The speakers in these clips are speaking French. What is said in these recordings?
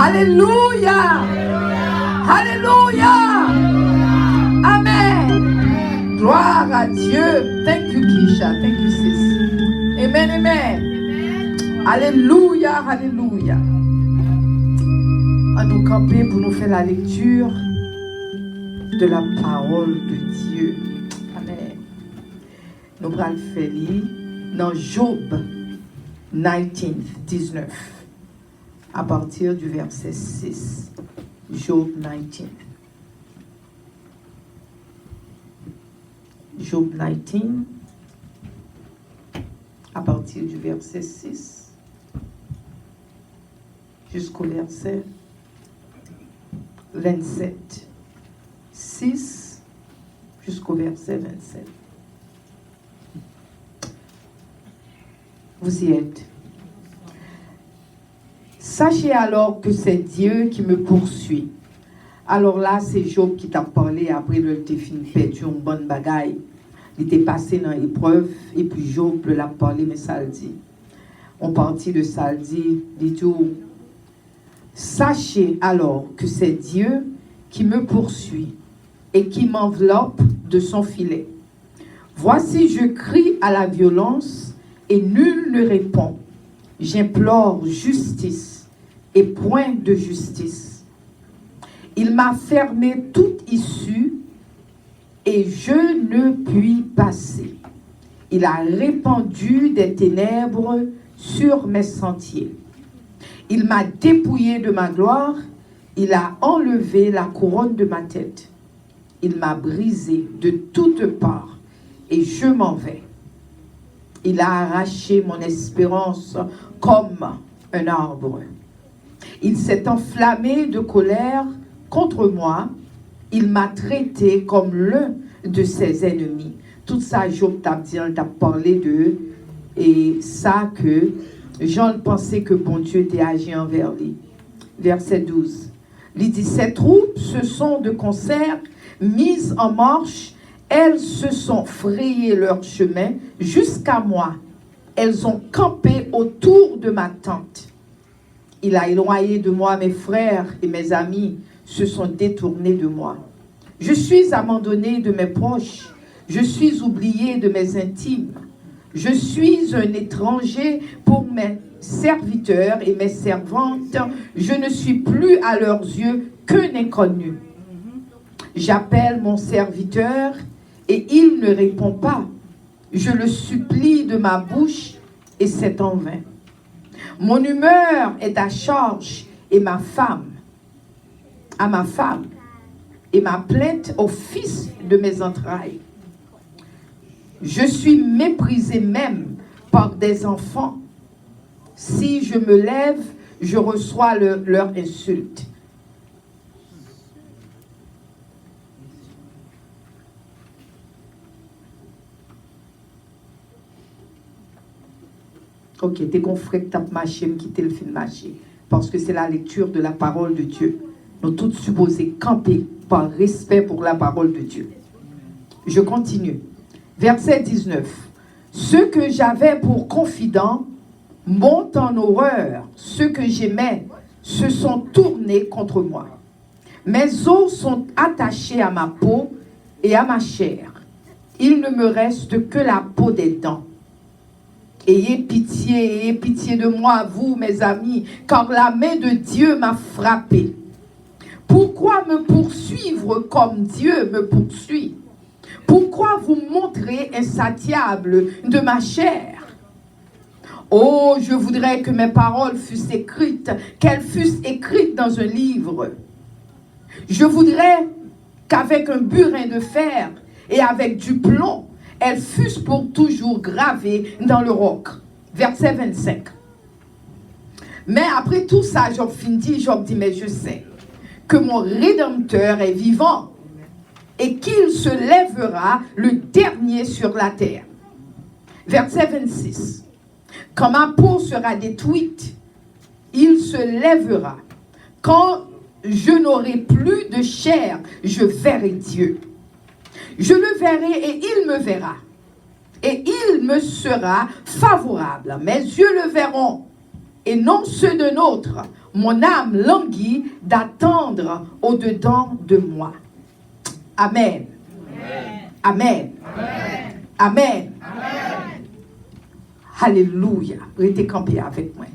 Alléluia. Alléluia. Amen. Gloire à Dieu. Thank you, Kisha. Thank you, sis. Amen, amen. Alléluia, alléluia. À nous camper pour nous faire la lecture de la parole de Dieu. Amen. Nous allons faire lire dans Job 19, à partir du verset 6. Job 19. Job 19, à partir du verset 6 jusqu'au verset 27. 6 jusqu'au verset 27. Vous y êtes. Sachez alors que c'est Dieu qui me poursuit. Alors là, c'est Job qui t'a parlé après le fini perdu une bonne bagaille. Il était passé dans l'épreuve et puis Job l'a parlé, mais ça le dit. On partit de ça le dit, tout. Sachez alors que c'est Dieu qui me poursuit et qui m'enveloppe de son filet. Voici, je crie à la violence et nul ne répond. J'implore justice et point de justice. Il m'a fermé toute issue et je ne puis passer. Il a répandu des ténèbres sur mes sentiers. Il m'a dépouillé de ma gloire. Il a enlevé la couronne de ma tête. Il m'a brisé de toutes parts et je m'en vais. Il a arraché mon espérance comme un arbre. Il s'est enflammé de colère contre moi. Il m'a traité comme l'un de ses ennemis. Tout ça, Job t'a parlé de, et ça que Jean pensait que bon Dieu était agi envers lui. Verset 12. Il dit, ces troupes se sont de concert mises en marche. Elles se sont frayées leur chemin jusqu'à moi. Elles ont campé autour de ma tente. Il a éloigné de moi mes frères et mes amis se sont détournés de moi. Je suis abandonné de mes proches. Je suis oublié de mes intimes. Je suis un étranger pour mes serviteurs et mes servantes. Je ne suis plus à leurs yeux qu'un inconnu. J'appelle mon serviteur et il ne répond pas. Je le supplie de ma bouche et c'est en vain. Mon humeur est à charge et ma femme, et ma plainte au fils de mes entrailles. Je suis méprisé même par des enfants. Si je me lève, je reçois leur insulte. Ok, t'es confrères que t'as marché, quitter le film marché. Parce que c'est la lecture de la parole de Dieu. Nous tous supposés camper par respect pour la parole de Dieu. Je continue. Verset 19. Ceux que j'avais pour confidents montent en horreur. Ceux que j'aimais se sont tournés contre moi. Mes os sont attachés à ma peau et à ma chair. Il ne me reste que la peau des dents. Ayez pitié de moi, vous, mes amis, car la main de Dieu m'a frappé. Pourquoi me poursuivre comme Dieu me poursuit? Pourquoi vous montrer insatiable de ma chair? Oh, je voudrais que mes paroles fussent écrites, qu'elles fussent écrites dans un livre. Je voudrais qu'avec un burin de fer et avec du plomb, elles fussent pour toujours gravées dans le roc. Verset 25. Mais après tout ça, Job dit, mais je sais que mon Rédempteur est vivant et qu'il se lèvera le dernier sur la terre. Verset 26. Quand ma peau sera détruite, il se lèvera. Quand je n'aurai plus de chair, je verrai Dieu. Je le verrai et il me verra. Et il me sera favorable. Mes yeux le verront et non ceux d'un autre. Mon âme languit d'attendre au-dedans de moi. Amen. Amen. Amen. Alléluia. Restez campés avec moi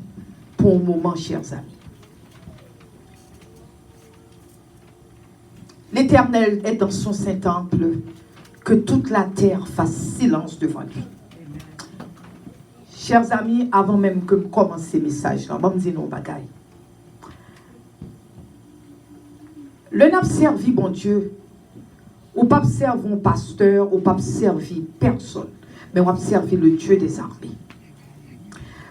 pour un moment, chers amis. L'Éternel est dans son Saint-Temple, que toute la terre fasse silence devant lui. Chers amis, avant même que je commence ce message, je vais vous dire nos bagailles. Le n'a servi bon Dieu, ou pas servir un pasteur, ou pas servir personne, mais on va servir le Dieu des armées.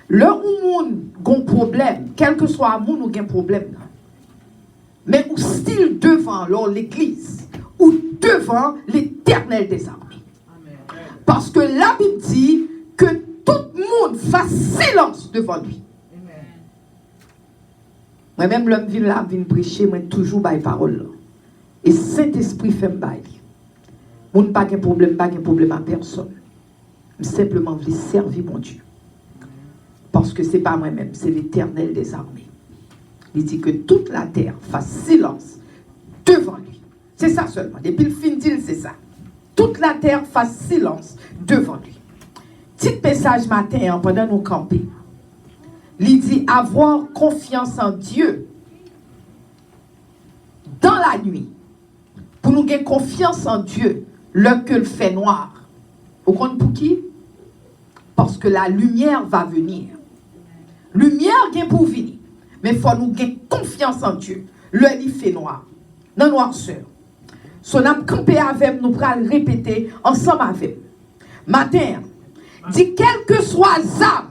Le monde a un problème, quel que soit le monde, on a un problème. Mais ou style devant l'église, ou devant l'Éternel des armées. Parce que la Bible dit que tout le monde fasse silence devant lui. Moi-même, l'homme vient là, vient prêcher, moi toujours par parole. Et Saint-Esprit fait me bailler. Moi, pas de problème à personne. Simplement, je servir mon Dieu. Parce que ce n'est pas moi-même, c'est l'Éternel des armées. Il dit que toute la terre fasse silence devant lui. C'est ça seulement. Depuis le fin d'île, c'est ça. Toute la terre fasse silence devant lui. Petit message matin, pendant nous camper. Il dit avoir confiance en Dieu dans la nuit. Pour nous gagner confiance en Dieu, le que le fait noir. Vous comprenez pour qui? Parce que la lumière va venir. Lumière vient pour venir. Mais il faut nous gagner confiance en Dieu. Le lit fait noir. Dans noirceur. Son âme campé avec nous pour répéter ensemble avec. Matin, dit quel que soit âme.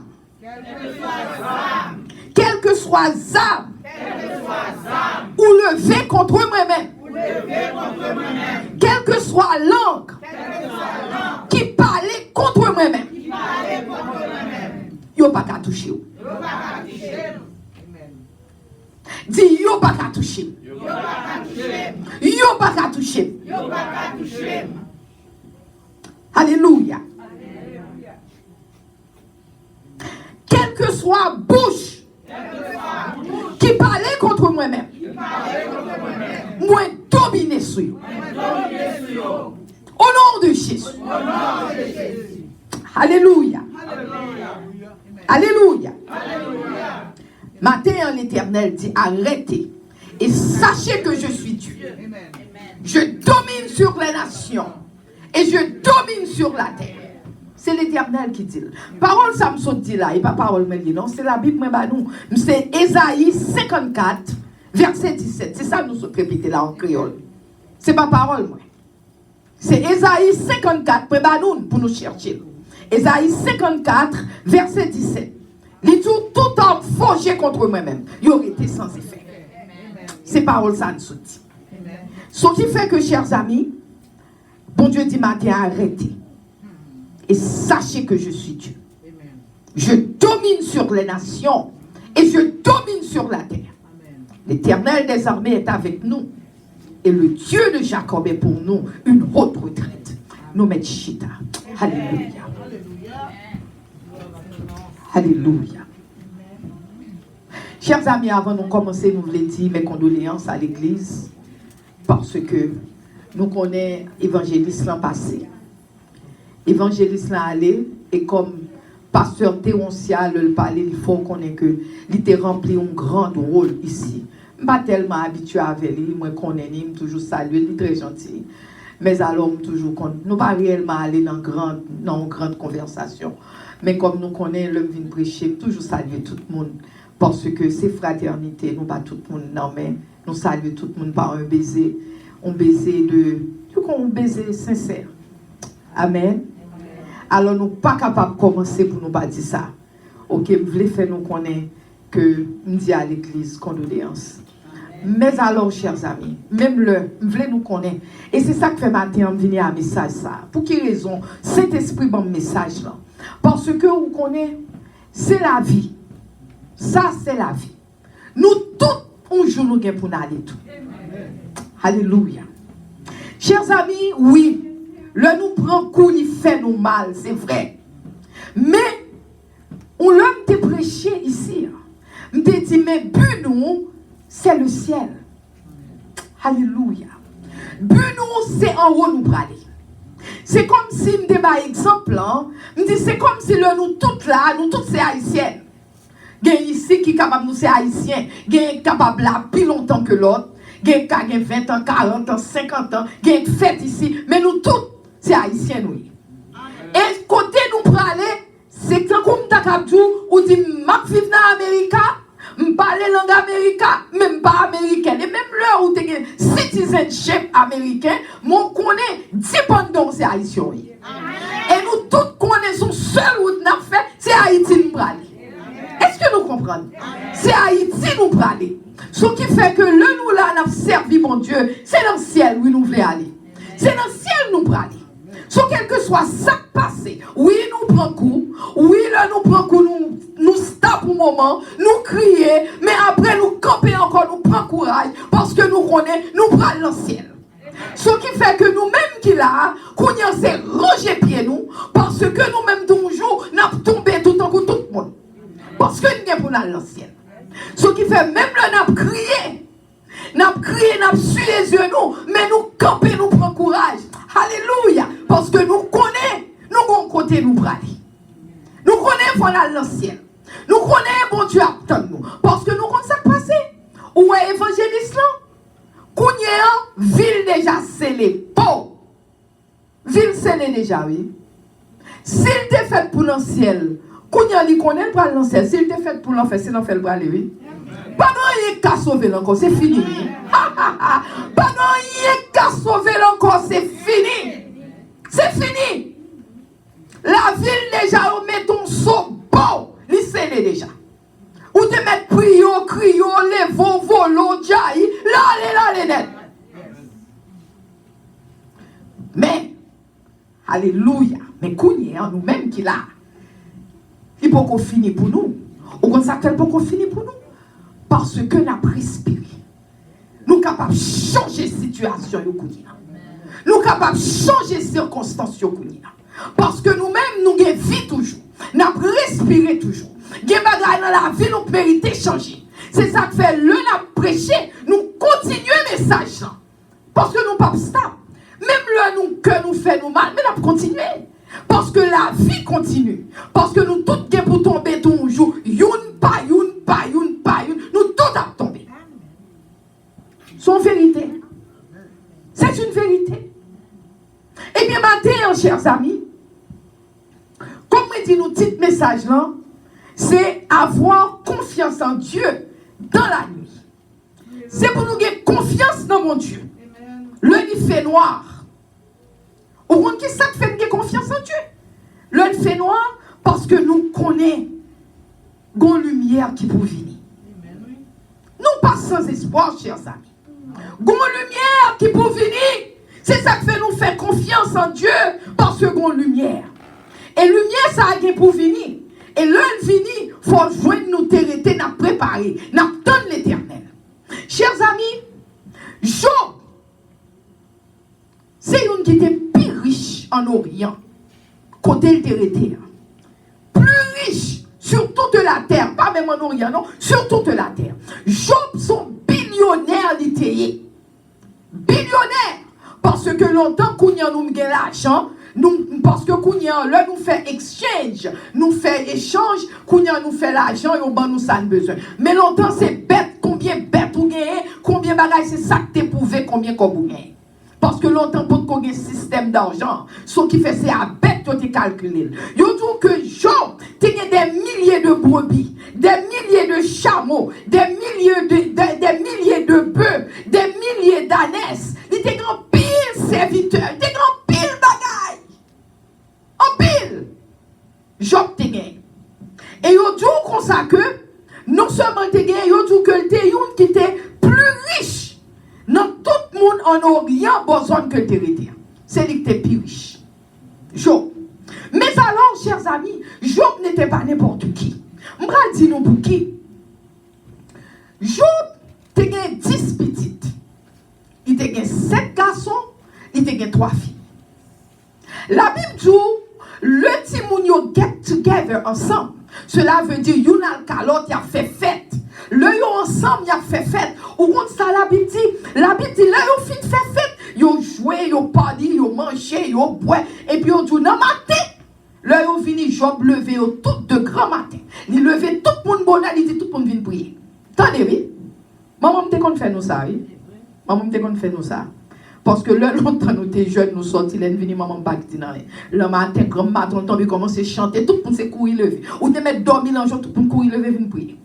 Quel que soit âme. Ou levé contre moi-même. Quelle que soit langue. Qui parlait contre moi-même. Yo pas qu'à toucher. Dis yo pas qu'à toucher. Yo pas qu'à toucher. Alléluia. Quelle que soit bouche qui parlait contre moi-même. Moi dominer sur eux. Au nom de Jésus. Alléluia. Alléluia. Matin, l'Éternel dit arrêtez et sachez que je suis Dieu. Je domine sur les nations et je domine sur la terre. C'est l'Éternel qui dit. Parole, ça me saute dit là, et pas parole, mais non, c'est la Bible, mais nous. C'est Ésaïe 54, verset 17. C'est ça que nous sommes répétés là en créole. C'est pas parole, moi. C'est Ésaïe 54, mais nous, pour nous chercher. Ésaïe 54, verset 17. Les tout en forgé contre moi-même, il aurait été sans effet. Ces paroles, ça nous dit. Ce qui fait que, chers amis, bon Dieu dit matin, arrêtez. Et sachez que je suis Dieu. Je domine sur les nations et je domine sur la terre. L'Éternel des armées est avec nous. Et le Dieu de Jacob est pour nous une haute retraite. Nous mettons chita. Alléluia. Alléluia. Chers amis, avant de commencer, nous voulons dire mes condoléances à l'Église parce que nous connaissons l'évangéliste l'an passé. L'évangéliste l'an allé et comme pasteur Théoncia le parlait, il faut qu'on ait que il a rempli un grand rôle ici. Je ne suis pas tellement habitué avec lui, moi je connais, je toujours salué, il est très gentil. Mais alors, toujours, nous ne pas réellement aller dans une grande conversation. Mais comme nous connaissons, l'homme vient prêcher, toujours saluer tout le monde. Parce que c'est fraternité, nous pas tout le monde, non, mais nous saluons tout le monde par un baiser sincère. Amen. Alors, nous ne sommes pas capables de commencer pour nous pas dire ça. Ok, je voulais faire nous connaître que nous disons à l'église condoléances. Mais alors, chers amis, même je voulais nous connaître. Et c'est ça que fait matin, on venir à un message ça. Pour quelle raison? Saint-Esprit, bon message là. Parce que vous connaissez, c'est la vie. Ça, c'est la vie. Nous, tous, un jour, nous gagnons pour nous aller tout. Alléluia. Chers amis, oui, le nous prend coup, il fait nous mal, c'est vrai. Mais, on l'a te prêché ici. je te dis, mais but nous, c'est le ciel. Alléluia. But nous, c'est en haut nous parler. C'est comme si, je te donne exemple, c'est comme si nous toutes là, nous toutes c'est haïtiennes. Il y a ici qui est capable de nous, c'est haïtien. Il y a capable là plus longtemps que l'autre. Il y a 20 ans, 40 ans, 50 ans. Il y a une fête ici. Mais nous toutes, c'est haïtien, oui. Et côté nous parler, c'est comme Takabdou, ou dit, je vis dans l'Amérique, je parle langue américaine, même pas américaine. Et même là où tu es citizenship américain, mon connaît dépendance c'est haïtien. Et nous tous connaissons seul où nous avons fait, c'est Haïti nous parler. Est-ce que nous comprenons? C'est Haïti nous parler. Ce qui fait que le nous là, nous avons servi mon Dieu, c'est dans le ciel où nous voulons aller. C'est dans le ciel nous parler. Soit quel que soit ça passé, oui, nous prenons coup, oui, là, nous prenons coup, nous stop au moment, nous crier, mais après nous camper encore, nous prenons courage, parce que nous connaissons, nous prenons dans le ciel. Ce qui fait que nous-mêmes qui là, qu'on y a c'est ronger pied nous, parce que nous-mêmes toujours, nous avons tombé tout en coup tout le monde. Parce que nous sommes dans le ciel. Ce qui fait même là, nous avons crié, nous avons suivi les yeux nous, mais nous camper, nous prenons courage. Alléluia. Parce que nous connaissons, nous avons côté nous brader. Nous connaissons voilà le ciel. Nous connaissons bon Dieu attend nous. Parce que nous connaissons ça passé. Où est évangéliste là? Kounye, ville déjà scellée. Oh! Ville scellée déjà, oui. S'il t'est fait pour le ciel, Kounye li connaît le bras dans le ciel. S'il t'est fait pour l'enfer, c'est l'enfer le bras, oui. Pas de qu'à sauver encore, c'est fini. Pas de qu'à sauver encore, c'est fini. C'est fini. La ville déjà, on met ton saut bon, il scellé déjà. Ou te mettre prio, crio, levo, volo, jaï, là, net. Mais, alléluia, mais Kounye, nous-mêmes qui là, il faut qu'on finisse pour nous. Ou comme ça, qu'elle peut qu'on finisse pour nous. Parce que nous avons respiré. Nous sommes capables de changer la situation. Nous sommes capables de changer les circonstances. Parce que nous-mêmes, nous avons vie toujours. Nous avons respiré toujours. Nous avons dans la vie, nous méritons changer. C'est ça que fait le nous prêcher. Nous continuons le message. Parce que nous ne sommes pas stable. Même le que nous faisons mal, mais nous continuons. Parce que la vie continue. Parce que nous tous pour tomber tout un jour. Youn pa, nous tous à tomber. C'est une vérité. C'est une vérité. Eh bien, maintenant, chers amis, comme je dis, nous petit message là, c'est avoir confiance en Dieu dans la nuit. C'est pour nous avoir confiance dans mon Dieu. Le lit fait noir. Au monde qui ça fait nous confiance en Dieu. Le lit fait noir parce que nous connaissons une lumière qui peut venir. Nous pas sans espoir, chers amis. Une lumière qui peut venir. C'est ça qui fait nous faire confiance en Dieu parce que une lumière. Et lumière, ça a pour venir. Et l'heure venir, il faut joindre nous terreter, nous préparer, nous attendre l'éternel. Chers amis, Job, c'est une qui était plus riche en Orient, côté le terreter. Plus riche sur toute la terre, pas même en Orient, non, sur toute la terre. Job, son billionnaire littéraire. Billionnaire. Parce que longtemps qu'on y a nous gagne l'argent, parce que qu'on y a là nous fait exchange, nous fait échange, qu'on y a nous fait l'argent et on ban nous ça besoin. Mais longtemps c'est bête, combien bête ou gagne, combien bagaille c'est ça que t'éprouvé, combien qu'on gagne. Parce que longtemps pour qu'on ait un système d'argent, ce qui fait c'est à bête que tu calcules. Yo dit que Job, tu as des milliers de brebis, des milliers de chameaux, des milliers de bœufs, des milliers d'ânesses. Il était grand pile serviteur, il était grand pile bagaille. En pile. Job te gagne. Et yo dit comme ça que non seulement te gagne, yo dit que te yon qui était plus riche. Dans tout le monde en Orient, besoin que tu c'est lui qui était plus riche. Job. Mais alors, chers amis, Job n'était pas n'importe qui. Je vais dire nous pour qui. Job, il a 10 petites. Il a 7 garçons, il a 3 filles. La Bible dit, le timounio get together ensemble. Cela veut dire, yon al kalot, il a fait fête. Le yo ensemble, y a fait fête. Ou contre ça, la Bible dit, là, yo fin fait fête. Yo joué, yo parlé, yo mangé, yo boit. Et puis yo dit, non, matin. Là, yo vini, Job levé, yo tout de grand matin. Il levé tout le monde bonheur, il dit, tout le monde vient prier. Attendez, oui. Maman, m'te qu'on fait nous ça, oui. Maman, m'te qu'on fait nous ça. Parce que là, longtemps, nous étions jeunes, nous sortis, là, nous venons, maman, pas dit non. Le matin, grand matin, on tombe, commence à chanter, tout le monde s'est courir levé. Ou te mettre dormir dans le jour, tout le monde courir levé, venir prier.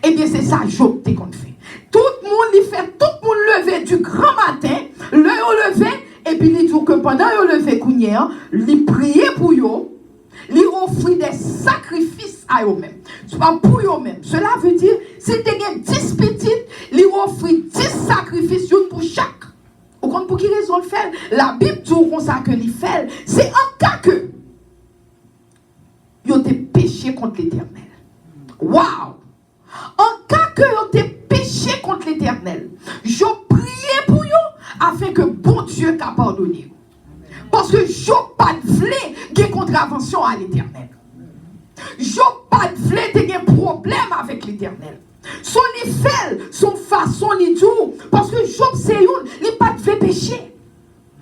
Eh bien, c'est ça, Job, t'es qu'on fait. Tout le monde, il fait, tout le monde levé du grand matin, le levé, et puis il dit que pendant le levé, il priait pour eux, il offrit des sacrifices à eux-mêmes. Soit pour eux-mêmes. Cela veut dire, si tu as 10 petites, il offrit 10 sacrifices, une pour chaque. Vous comprenez pour qui raison le fait? La Bible dit comme ça que il fait, c'est en cas que ils ont péché contre l'Éternel. Waouh! En cas que ils ont péché contre l'Éternel, je priais pour eux afin que bon Dieu t'a pardonné. Parce que je pas de voulait des contraventions à l'Éternel. Je pas de voulait des problèmes avec l'Éternel. Son fait, son façon, il dit, parce que Job c'est une, il pas de péché.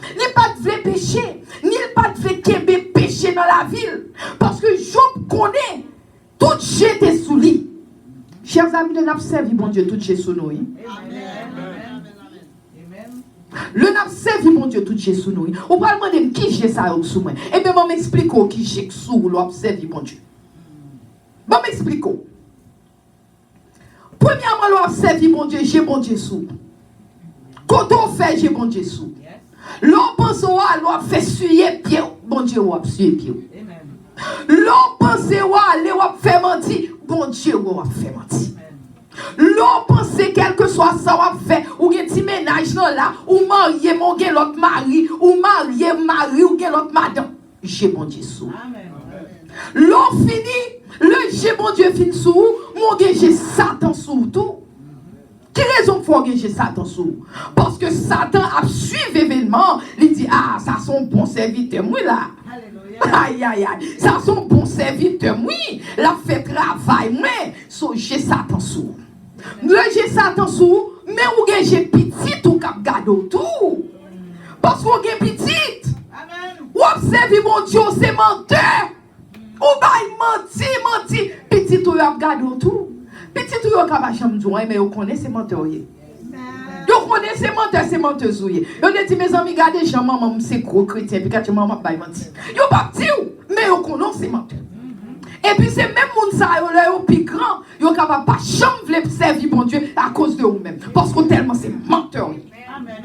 Il pas de péché, ni il pas de péché dans la ville. Parce que Job connaît tout jeté sous lui. Chers amis, nous avons servi, bon Dieu, tout jeté sous nous. Le n'a servi, mon Dieu, tout jeté sous nous. On va demander qui j'ai ça sous moi. Et bien, je m'explique qui j'ai sous l'on servi, mon Dieu. Je m'explique. Premièrement, l'on servi, mon Dieu, j'ai mon Dieu sous. Quand on fait, j'ai mon Dieu sous. L'on pense à l'on fait suyer pied, bon Dieu, on suyer pied. L'on pense à l'on fait mentir, bon Dieu, on fait mentir. L'on pense quel que soit ça, on fait, ou un petit ménage là, ou marier mon gars l'autre mari, ou marier mari, ou l'autre madame. J'ai mon Dieu sous. L'on finit, le j'ai mon Dieu fin sous, mon gars j'ai Satan sous tout. Quelle raison pour que j'ai Satan sous? Parce que Satan a suivi l'événement, il dit, ah, ça sont bon serviteur, moi là. Aïe, aïe, aïe, ça sont bon serviteur, oui, la fait travail, mais, so j'ai Satan sous. Le j'ai Satan sous, mais ou j'ai petit ou cap gado tout. Parce qu'on j'ai petit. Ou observe mon Dieu, c'est menteur. Ou bail menti, petit ou cap gado tout. Petit ou yo cap chambre douin, mais vous connaissez menteur. Vous connaissez menteur, c'est menteuse. Vous dit mes amis, regardez, Jean maman c'est gros chrétien, puis quand maman bail menti. Yo pas petit mais vous connaissez menteur. Et puis c'est même moun sa yo plus grand, yo capable pas chambre servir bon Dieu à cause de vous-même parce que tellement c'est menteur. Amen.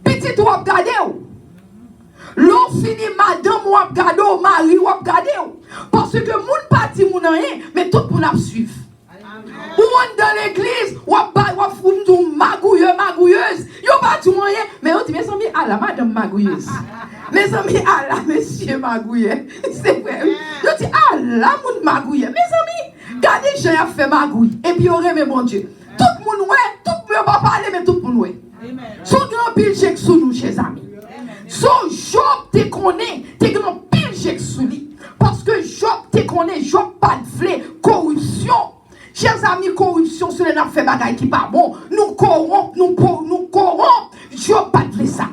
Petit ou regarder ou. L'on finit madame ou regarder ou mari ou regarder ou parce que moun pas dit moun rien mais tout moun a suivre. Ou on dans l'église ou magouilleuse, yo pas dit rien mais on dit mes amis à la madame magouilleuse. Mes amis, ah là, monsieur magouille. C'est vrai. Je dis, ah là, moun magouille. Mes amis, regardez, j'ai fait magouille. Et puis, on remet mon Dieu. Tout le monde, ouais, tout le monde va parler, mais tout le monde, ouais. Son grand pile, j'ai sous nous, chers amis. Son Job, te connaît, te grand pile, j'ai sous lui. Parce que Job, te connaît, Job, pas de flé, corruption. Chers amis, corruption, c'est n'a fait bagaille qui pas bon. Nous corrompons, Job, pas de flé ça.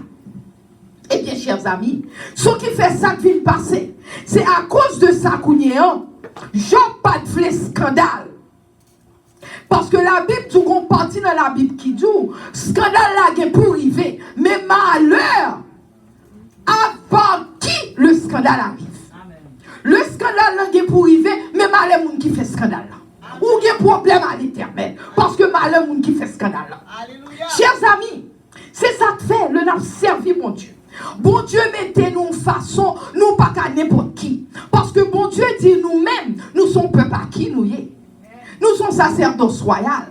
Eh bien, chers amis, ce qui fait ça qui vient passer, c'est à cause de ça qu'on y est, Job pas de scandale. Parce que la Bible, tout qu'on partit dans la Bible qui dit, scandale là est pour arriver, mais malheur, avant qui le scandale arrive. Amen. Le scandale là est pour arriver, mais malheur moun qui fait scandale là. Ou il y a problème à l'Éternel, parce que malheur moun qui fait scandale là. Alléluia. Chers amis, c'est ça que fait, le n'a servi mon Dieu. Bon Dieu mettez-nous en façon, nous pas qu'à n'importe qui. Parce que bon Dieu dit nous-mêmes, nous sommes peuple à qui nous y est. Nous sommes sacerdoce royal.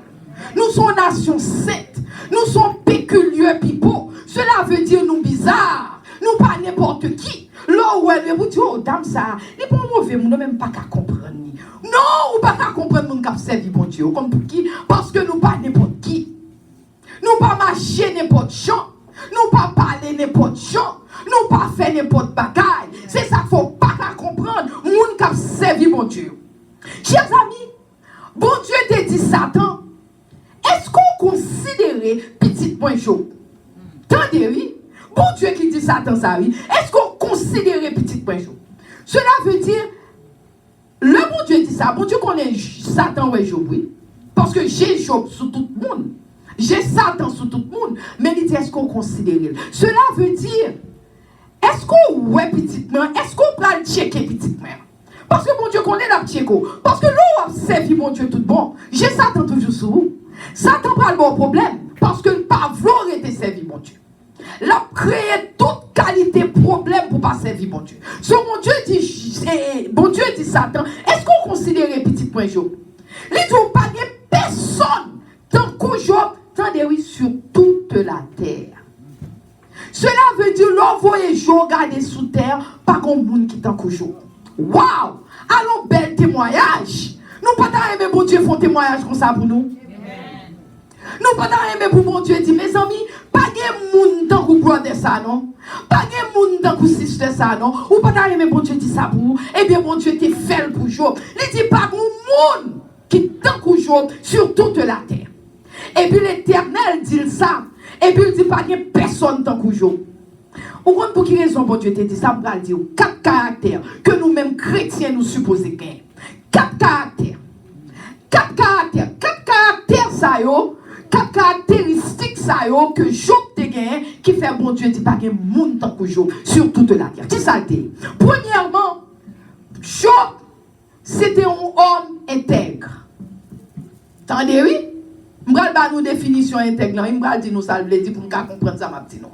Nous sommes nation sainte. Nous sommes péculiers people. Cela veut dire nous bizarres. Nous pas n'importe qui. Là où elle vous dit, oh dame ça, n'est pas mauvais, nous même pas qu'à comprendre. Non, ou pas qu'à comprendre mon cap servi bon Dieu. Comme pour qui? Parce que nous pas n'importe qui. Nous pas marcher n'importe champ. Nous pas parler n'importe gens, nous pas faire n'importe bagaille. C'est ça qu'il faut pas comprendre. Moun qui servi mon Dieu. Chers amis, bon Dieu te dit ça. Bon Dieu qui dit Satan, ça oui. Est-ce qu'on considère petit point Job? Cela veut dire, le bon Dieu dit ça. Bon Dieu connaît Satan ou Job, oui. Parce que j'ai Job sous tout le monde. J'ai Satan sous tout le monde. Mais il dit, est-ce qu'on considère? Cela veut dire, est-ce qu'on ouais petitement? Est-ce qu'on peut le checker petitement? Parce que mon Dieu connaît la checker. Parce que l'on observe mon Dieu tout bon. J'ai Satan toujours sous vous. Satan prend le bon problème. Parce que le pavlon était servi mon Dieu. L'a créé toute qualité problème pour pas servir mon Dieu. Ce mon Dieu dit Satan, est-ce qu'on considère petit point Job? Il dit pas de personne tant que Job, tant de oui sur toute la terre. Cela veut dire l'envoyer Job garder sous terre, pas comme monde qui tant que Job. Waouh! Allons bel témoignage. Nous pas aimer mon Dieu font témoignage comme ça pour nous. Nous pas aimer pour mon Dieu dit mes amis, pas de monde tant que brother ça non. Pas de monde tant que sister ça non. Ou pas aimer mon Dieu dit ça pour vous. Eh bien mon Dieu t'est fait pour Job. Il dit pas de monde qui tant que Job sur toute la terre. Et puis l'Éternel dit ça. Et puis il dit pas de personne tant que Job. Ou pour quelle raison bon Dieu t'a dit ça? On va dire 4 caractères que nous-mêmes chrétiens nous supposons gagner. 4 caractères. 4 caractères. 4 caractères ça yo. 4 caractéristiques ça yo que Job te gagne qui fait bon Dieu dit pas de monde tant que Job sur toute la terre. Qui ça dit? Premièrement, Job c'était un homme intègre. Attendez oui? M'bral ba nous définition intègre. M'bral dit nous ça veut dire pour nous comprendre ça m'a dit non.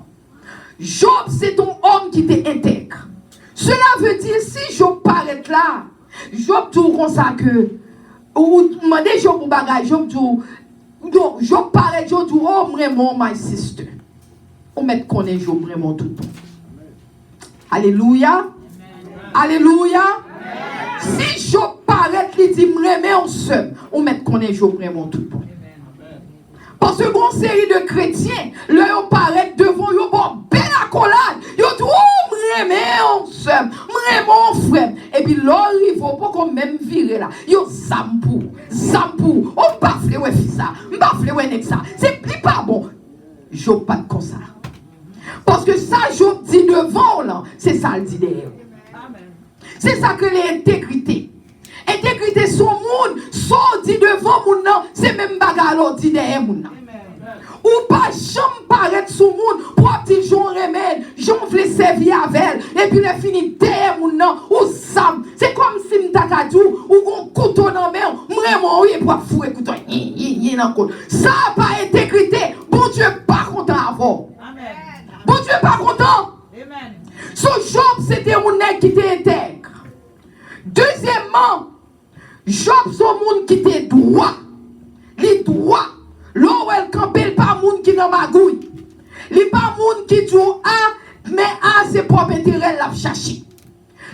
Job c'est un homme qui était intègre. Cela veut dire si Job paraît là, Job tout comme ça que ou demandez Job pour bagage, Job tout Job paraît Job tout oh vraiment my sister. On met connaît Job vraiment tout le temps. Alléluia. Alléluia. Si Job paraît il dit m'aimer en seul, on met connaît Job vraiment tout le temps. Parce que une série de chrétiens, leur paraît devant eux, bon, belle accolade. Ils disent, oh, m'aimer ensemble, m'aimer mon frère. Et puis, là, il ne faut pas qu'on même virer là. Ils disent, zampou, on bafle, ouais, ça, bafle, ouais, ça. C'est pas bon. Job pas comme ça. Parce que ça, Job dit devant là, c'est ça le dit derrière. C'est ça que l'intégrité. Intégrité son monde, son dit devant moun nan, c'est même bagarre dit derrière moun nan. Ou pas jamais paraître sous monde pour petit Jean remède, Jean voulait servir avec elle et puis le fini derrière moun nan ou sam. C'est comme si m'ta dou ou gon couteau dans main, vraiment oui pour fouer couteau. Ça pas intégrité. Bon Dieu pas content avant. Amen. Bon Dieu pas content. Amen. Son Job c'était un nèg qui était intègre. Deuxièmement, Job son monde qui était droit. Les droits. L'on elle campé pas monde qui dans magouille. Les pas monde qui dit ah mais ah c'est propre intérêt la chercher.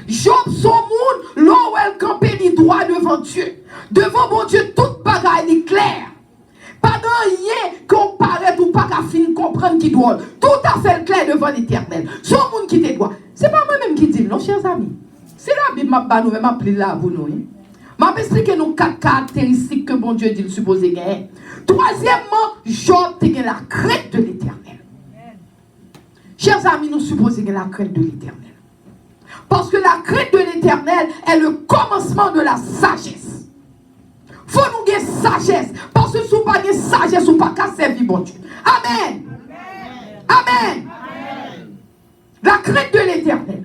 Job son monde l'on elle campé les droits devant Dieu. Devant mon Dieu toute bagaille est claire. Pas de rien qu'on paraît ou pas qu'à fin comprendre qui doit. Tout à fait clair devant l'Éternel. Son monde qui te doit. C'est pas moi-même qui dit non chers amis. C'est la Bible m'a nous même appelé là pour nous. M'a expliqué nous 4 caractéristiques que bon Dieu dit le supposé gagner. Troisièmement, Job a la crainte de l'Éternel. Chers amis, nous supposons la crainte de l'Éternel. Parce que la crainte de l'Éternel est le commencement de la sagesse. Faut nous gagner sagesse. Parce que si vous n'avez pas de sagesse, vous n'avez pas servir bon Dieu. Amen. Amen. Amen. La crainte de l'Éternel.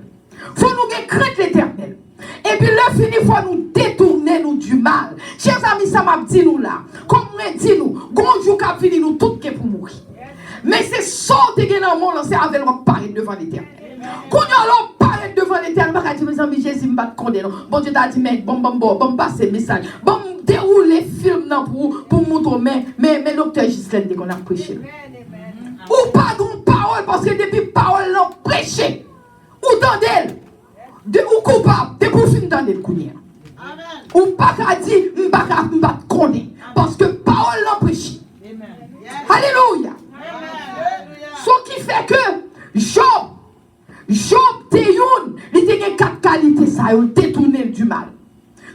Faut nous gagner crainte de l'Éternel. Et puis le fini, il faut nous détourner nous du mal. Chers amis, ça m'a dit nous là. Comme on dit nous, gonjou qu'a fini nous tout qui pour mourir. Mais c'est sorti dans le monde, c'est avec le parler devant l'Éternel. Quand on parle devant l'Éternel, on va dire mes amis, Jésus m'a condamné. Bon Dieu t'a dit, mec, bon, passer message. Bon, dérouler film pour montrer, mais docteur Gislaine, dès qu'on a prêché. Ou pas de parole, parce que depuis parole, l'on prêché. Ou tendez ou coupable, de pour finir dans les couilles. Ou pas qu'à dire, m'pas condamné. Parce que parole l'on prêché. Alléluia. Ce qui fait que Job te youn, il te gen 4 qualités ça, il détourné du mal.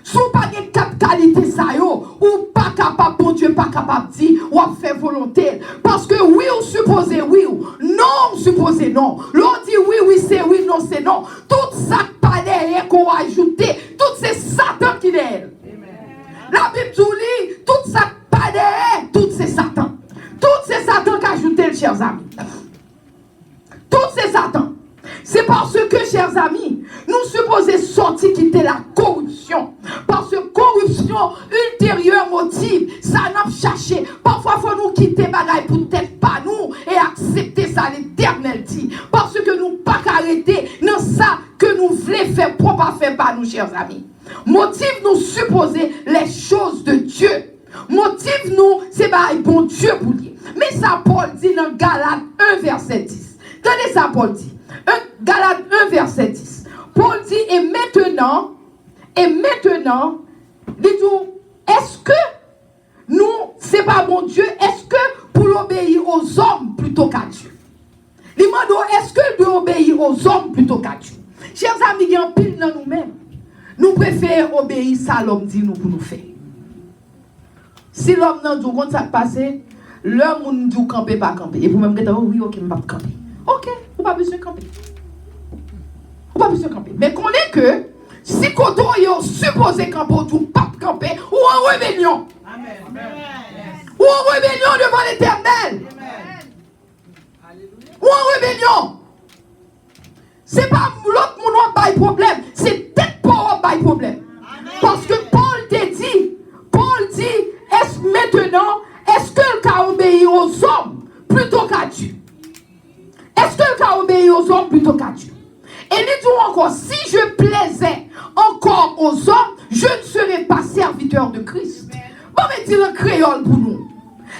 Si vous n'avez pas de quatre qualités, ça ou pas capable, bon Dieu, pas capable de dire, ou à faire volonté. Parce que oui, ou supposé oui, ou non, supposé non. L'on dit oui, oui, c'est oui, non, c'est non. Tout ça pas derrière qu'on a ajouté, tout c'est Satan qui est. La Bible dit, tout ça pas derrière, tout c'est Satan. Tout c'est Satan qui a ajouté, chers amis. Tout c'est Satan. C'est parce que, chers amis, nous supposons sortir quitter la corruption. Parce que corruption, ultérieure motive, ça n'a pas cherché. Parfois, il faut nous quitter bagaille pour peut-être pas nous et accepter ça l'éternel dit. Parce que nous pas arrêter dans ça que nous voulons faire pour pas faire par nous, chers amis. Motive nous supposer les choses de Dieu. Motive nous, c'est pas bon Dieu pour dire. Mais ça, Paul dit dans Galates 1, verset 10. Tenez ça, Paul dit. Galates 1, verset 10. Paul dit, et maintenant, dis-nous, est-ce que nous, c'est pas bon Dieu, est-ce que pour obéir aux hommes plutôt qu'à Dieu? Il demande, est-ce que nous obéir aux hommes plutôt qu'à Dieu? Chers amis, il y a un pile dans nous-mêmes. Nous préférons obéir ça l'homme dit nous pour nous faire. Si l'homme n'a dit quand ça passe, l'homme nous dit camper, pas camper. Et pour même dire, oui, ok, je ne vais pas camper. Ok, on n'a pas besoin de camper. On n'a pas besoin de camper. Mais qu'on est que, si quand on est supposé camper, ou pas camper, ou en rébellion. Amen. Ou en rébellion devant l'Éternel. Ou en rébellion. Ce n'est pas l'autre monde qui a un problème, c'est peut-être pas un problème. Parce que Paul dit, est-ce maintenant, est-ce que le cas obéit aux hommes plutôt qu'à Dieu? Est-ce que le cas obéit aux hommes plutôt qu'à Dieu? Et il dit encore, si je plaisais encore aux hommes, je ne serais pas serviteur de Christ. Bon, mais dit le créole pour nous.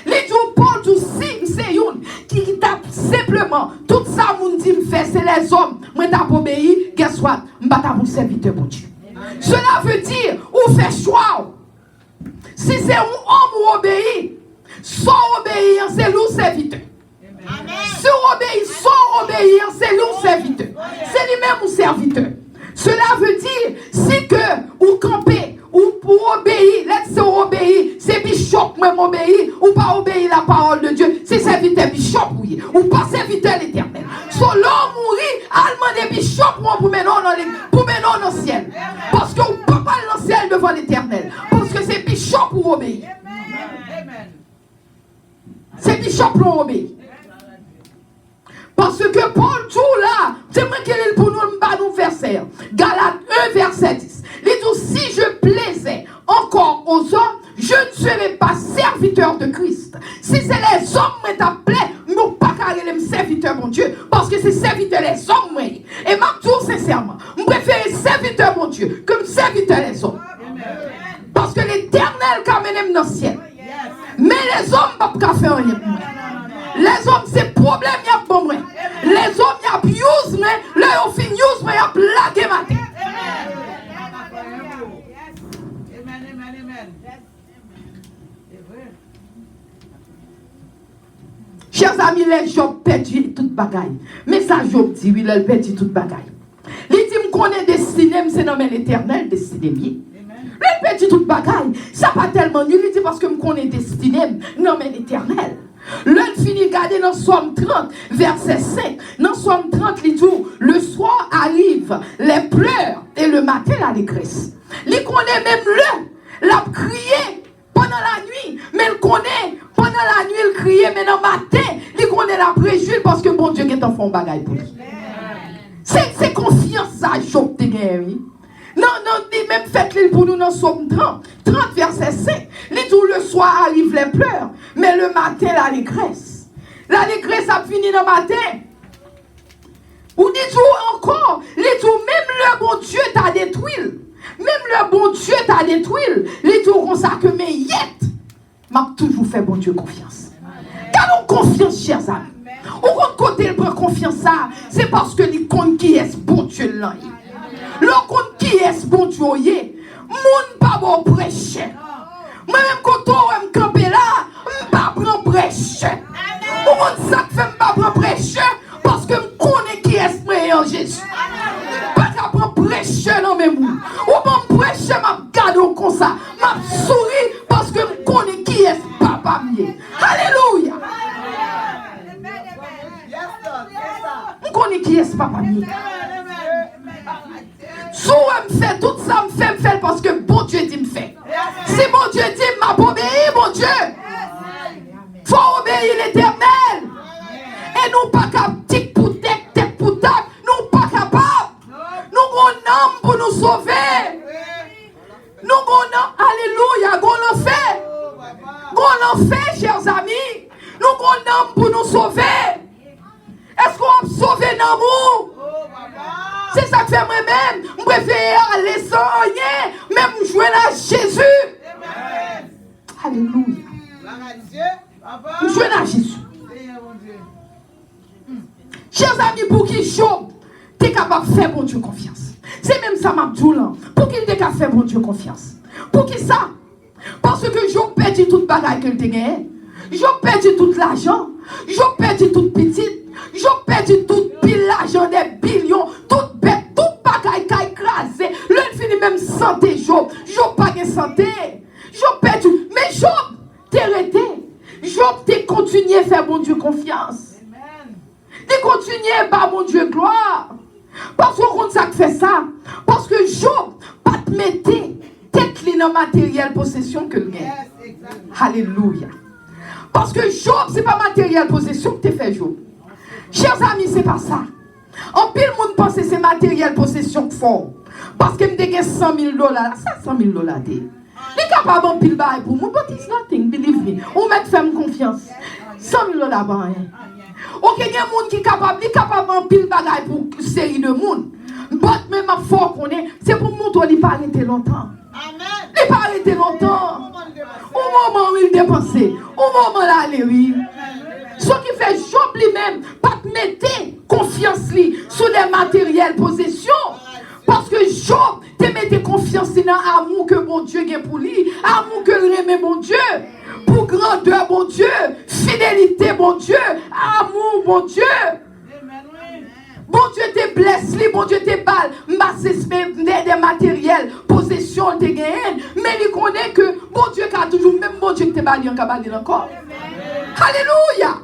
Les jours Paul dit si c'est une qui tape simplement tout ça mon dit me fait c'est les hommes moi t'as obéi guess what m'bata pour serviteur pour Dieu. Cela veut dire ou fait choix. Si c'est un homme ou obéit, sans obéir c'est lui serviteur. Si on obéit sans obéir c'est lui serviteur. C'est lui-même ou serviteur. Cela veut dire si que ou camper ou pour obéir, laissez obéir, c'est bishop même obéir, ou pas obéir la parole de Dieu, c'est serviteur bishop ou pas serviteur l'éternel. So l'homme mourit, allemand des bishop pour mener dans le ciel. Parce qu'on ne peut pas aller dans le ciel devant l'éternel. Parce que c'est bishop pour obéir. C'est bishop pour obéir. Parce que Paul tout là, c'est moi qui est pour nous verset. Galates 1 verset 10. Il dit si je plaisais encore aux hommes, je ne serais pas serviteur de Christ. Si c'est les hommes qui t'appellent, nous pas carré les serviteurs mon Dieu, parce que c'est serviteur les hommes moi. Et ma tour sincèrement, je préfère serviteur mon Dieu que serviteur les hommes. Parce que l'Éternel quand même dans le ciel. Mais les hommes ne peuvent pas faire rien pour moi. Les hommes, c'est problème, il y a pour moi. Les hommes, il y a abuse, mais là, on finit, il y a blague ma tête. Chers amis, les Job perdu toute bagaille. Mais ça, Job dit, oui, il perdu toute bagaille. Il dit, qu'on est destiné, c'est dans l'Éternel, destiné. Il perdu toute bagaille. Ça pas tellement nul, il dit, parce que qu'on est destiné, non, mais l'Éternel. L'un finit garder dans Somme 30, verset 5. Dans Somme 30, il dit, le soir arrive les pleurs et le matin l'allégresse. Il connaît même l'a crié pendant la nuit, mais il connaît pendant la nuit, il criait, mais dans le matin, il connaît la préjuge parce que bon Dieu est en fond bagaille pour lui. C'est confiance ça, Job te gagne. Non, il même fait pour nous dans Somme 30, verset 5. Il dit le soir arrive les pleurs, mais le matin l'allégresse. L'allégresse a fini le matin. Ou dit encore, il dit même le bon Dieu t'a détruit. Même le bon Dieu t'a détruit. Il dit comme ça que mes yet m'a toujours fait bon Dieu confiance. Gardons confiance, chers amis. Au compte côté, il prend confiance ça, c'est parce que il compte qui est bon Dieu là. Le compte qui est bon Dieu, moun pas bon prêcher. Moi-même quand on me camper là, je pas prendre prêcher. Au compte ça que fait pas prendre prêcher parce que je connais qui est meilleur Jésus. Pas qu'à prendre prêcher dans mes mous. Ou pas prêcher m'a garder comme ça. M'a souri parce que je connais qui est papa mieux. Alléluia. Je connais qui est papa mieux. Si je fais tout ça, je fais parce que bon Dieu dit me fait. Si bon Dieu dit m'a obéi, bon Dieu. Faut obéir l'Éternel. Et nous pas capables, tic pour tac, nous pas capables. Nous avons un âme pour nous sauver. Nous avons, alléluia, nous l'en fait, chers amis. Nous avons un âme pour nous sauver. Est-ce qu'on a sauvé l'amour? C'est ça que fait moi-même. Je préfère aller sans rien, même jouer à Jésus. Alléluia. Jouer à Jésus. Chers amis, pour qui Job, tu es capable de faire bon Dieu confiance. C'est même ça, Mabdoulan. Pour qu'il t'es capable de faire bon Dieu confiance. Pour qui ça? Parce que Job perdit toute bagaille qu'il t'a gagné. Job perdit tout l'argent. Job perdit toute petite. Job perdit tout pile l'argent, des billions. Toute bête, toute bagaille qui a écrasé. L'un finit même santé, Job. Job pas de santé. Job perdu. Mais Job, t'es arrêté. Job, t'es continué à faire bon Dieu confiance. T'es continué à faire bon Dieu gloire. Parce qu'on ça fait ça. Parce que Job, pas te mettre tête dans matériel possession que le gain. Alléluia. Parce que Job, c'est pas matériel possession que tu fait Job. Chers amis, c'est pas ça. En pile, monde pense que c'est matériel possession fort. Parce que me dégaine $100,000. Ça, $100,000. Il est capable en pile bail pour moi. But it's nothing, believe me. On met faire confiance. $100,000 par rien. Ok, il y a des gens qui sont capables en pile bagaille pour une série de monde. But même à fort qu'on est, c'est pour montrer qu'il n'a pas arrêté longtemps. Il n'a pas arrêté longtemps. Au moment où il dépensait, au moment là, oui. Ce qui fait Job lui-même, pas te mettre confiance sur les matériels possessions. Parce que Job te mette confiance dans l'amour que mon Dieu a pour lui, amour que il aime mon Dieu, pour grandeur mon Dieu, fidélité mon Dieu, amour mon Dieu. Bon Dieu te blesse, bon Dieu te balle, des matériels, possession te gagne, mais il connaît que bon Dieu a toujours, même bon Dieu te balle, il a encore. Alléluia.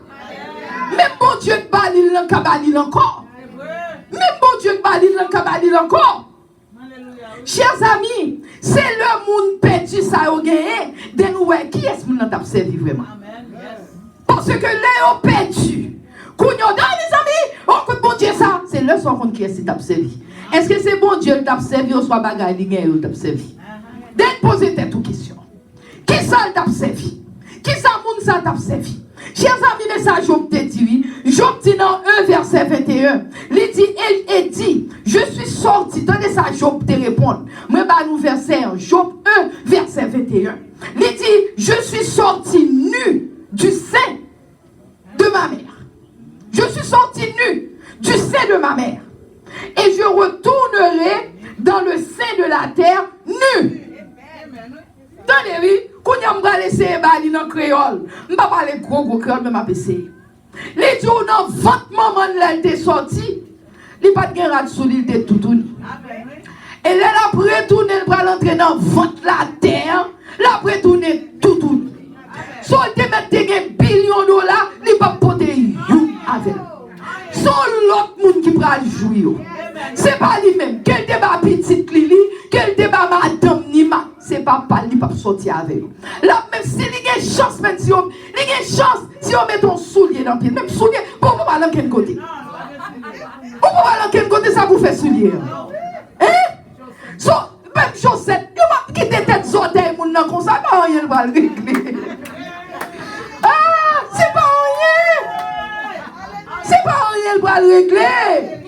Même bon Dieu te balle, il a encore. Même bon Dieu te balle, il a encore. Chers amis, c'est le monde perdu, ça a gagné. De nous, qui est-ce que nous avons servi vraiment? Parce que les perdu. Quand les amis, on compte bon Dieu ça. C'est le son qui est-ce qui t'a servi. Est-ce que c'est bon Dieu qui t'a servi ou soit bagaille qui t'a servi? D'être posé tes questions. Qui ça t'a servi? Qui ça moun ça t'a servi? Chers amis, mais ça Job te dit, Job dit dans 1 verset 21, il dit, je suis sorti, donnez ça Job te répondre. Moi, bah, nous verset Job 1 verset 21. Il dit, je suis sorti nu du sein de ma mère. Je suis sorti nu du sein de ma mère. Et je retournerai dans le sein de la terre nu. Attendez, quand je vais laisser les dans le créole, je ne vais pas parler gros créole, mais je vais essayer. Les jours dans 20 moments, elle est sortie, il n'y a pas de guerre sur l'île de Toutouni. Et elle a retourné, elle va entrer dans 20 la terre, elle a retourné Toutouni. Si elle te met des billions de dollars, il n'y a pas de porter avec. C'est l'autre monde qui va jouer. Ce n'est pas lui-même. Quel débat petite Lili, quel débat madame Nima, c'est pas lui pas sortir avec nous. Là, même si il y a une chance, même si on met ton soulier dans le pied, même soulier, pour vous aller dans quel côté? Pour vous aller dans quel côté ça vous fait soulier? Hein? So, même chaussette, qui te tête sortir, mon nom comme ça, pas rien va le régler. Ah, c'est pas rien. C'est pas rien va le régler.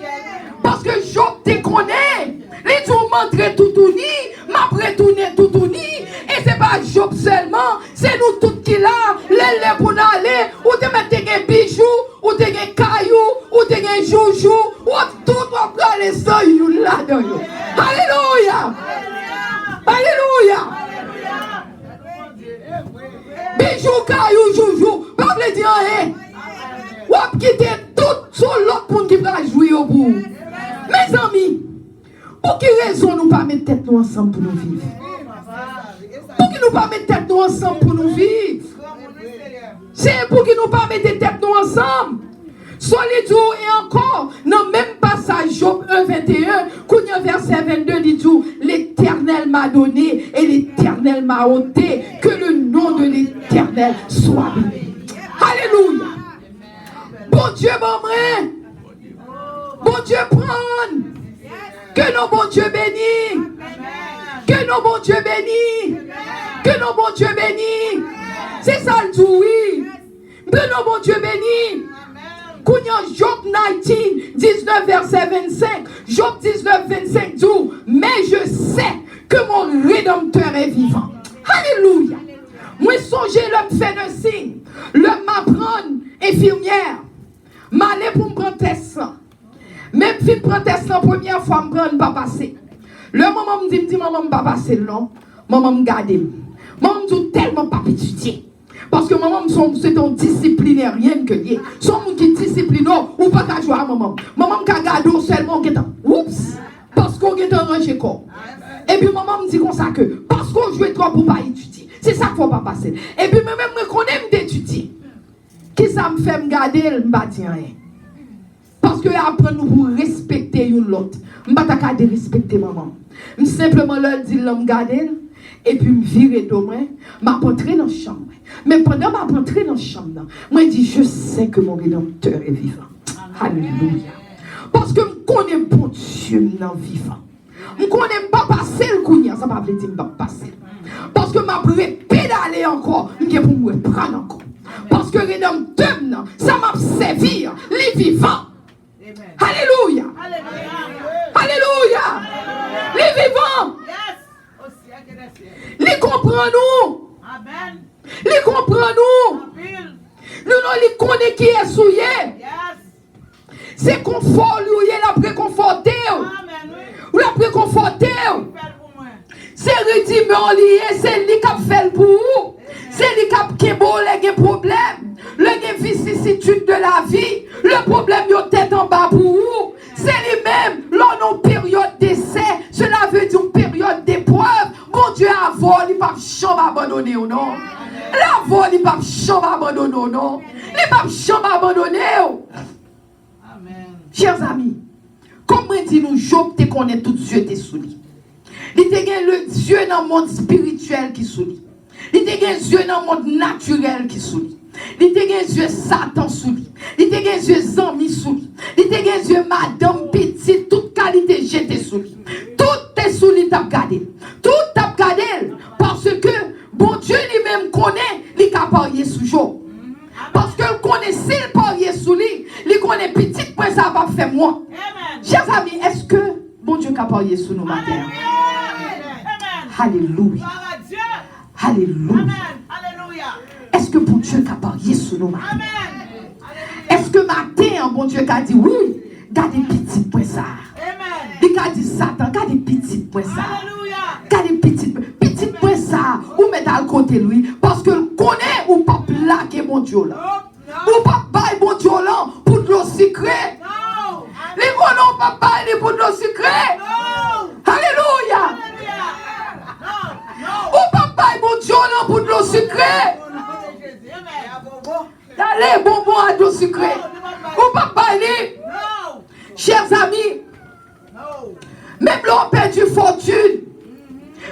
Parce que Job te connaît. Les jours montrent Toutouni, m'a retourné Toutouni. Et c'est pas Job seulement, c'est nous tous qui là, les pour aller, ou te mettre des bijoux, ou des cailloux, ou des joujoux, ou tout va prendre les soyeux là-dedans. Alléluia! Alléluia! Bijoux, cailloux, joujou, pas vous dire rien. Ou quitter tout sur l'autre monde qui va jouer au bout. Mes amis, pour quelle raison nous pas mettre tête nous ensemble pour nous vivre? nous pas mettre tête nous ensemble pour nous vivre. C'est pour qui nous pas mettre tête nous ensemble. Solide et encore, dans le même passage, Job 1, 21, verset 22, dit tout, l'Éternel m'a donné et l'Éternel m'a ôté, que le nom de l'Éternel soit béni. Alléluia. Bon Dieu, bon Dieu, prenne. Que nos bon Dieu bénisse. Que nos bon Dieu bénisse. Que nos bon Dieu bénisse. C'est ça le tout, oui. Que nos bon Dieu bénisse. Job 19, verset 25. Job 19, 25 dit, mais je sais que mon Rédempteur est vivant. Alléluia. Moi, songez l'homme fait un signe. L'homme m'apprend infirmière. M'aller pour me prendre test. Même si je prends test la première fois, je ne pas passer. Le maman me dit, maman ne pas passer, non. Maman me garde. Maman me dit tellement pas étudier. Parce que maman, c'est un disciplinarienne que lié. Son monde qui discipline ou pas qu'à jouer à maman. Maman m'a gardé seulement qui est oups, parce qu'on est en rangé corps. Et puis maman me dit comme ça que parce qu'on joue trop pour pas étudier. C'est ça qu'il faut pas passer. Et puis même me connais d'étudier. Qui ça me fait me garder, me pas dire rien. Parce que après nous pour respecter l'autre. Je ne pas de respecter maman. Je simplement leur dire l'homme garder. Et puis me virer demain, m'apporter dans la chambre. Mais pendant m'apporter dans la chambre, moi je dis, je sais que mon Rédempteur est vivant. Alléluia. Parce que je connais bon Dieu dans vivant. Je ne connais pas passer le couillard, ça ne veut pas dire que je ne pas passer. Parce que je vais pédaler encore, je vais pour me prendre encore. Parce que Rédempteur, ça m'a servi, les vivants. Alléluia. Alléluia. Les vivants. Les comprends-nous. Les comprends-nous. Nous les connaissons qui est souillé. C'est confort, lui, il a préconforté. Ou l'a préconforté. C'est rédimant lié, c'est lui qui a fait pour vous. C'est lui qui a les problèmes, les vicissitudes de la vie, le problème de tête en bas pour vous. C'est lui-même, lors d'une période d'essai, cela veut dire une période d'épreuve. Bon Dieu a volé, il ne va pas abandonner ou non. La volé, il ne va pas abandonner ou non. Il ne va pas abandonner. Amen. Chers amis, comme je dis, nous, Job te connaît tout Dieu te soulit. Il te gagne le Dieu dans le monde spirituel qui soulit. Il te gagne Dieu dans le monde naturel qui soulit. Il te gagne Dieu Satan soulit. Il te gagne Dieu Zami soulit. Il te gagne Dieu Madame Petite, toute qualité j'étais soulit. Tout est soulit t'as gardé. Tout t'as gardé parce que bon Dieu lui-même connaît les capables sous jour. Parce que le connaît s'il parier sous lui, il connaît petit point ça va faire moi. Chers amis, est-ce que bon Dieu capable sous nos matin? Alléluia. Alléluia. Est-ce que bon Dieu a parlé sur nos mains? Est-ce que matin, bon Dieu a dit oui, gardez petit point ça. Il a dit Satan, gardez petit point ça. Gardez petit point ça. Ou mettez à côté lui. Parce que connaît ou pas plaquer mon Dieu là. Ou pas bailler mon Dieu là pour le secret. Les gros pas bailler pour le secret. Alléluia. Ou pas bailler mon Dieu là pour le secret. Allez, bonbon à dos sucré. Ou pas parler. Chers amis, même l'on perdu fortune,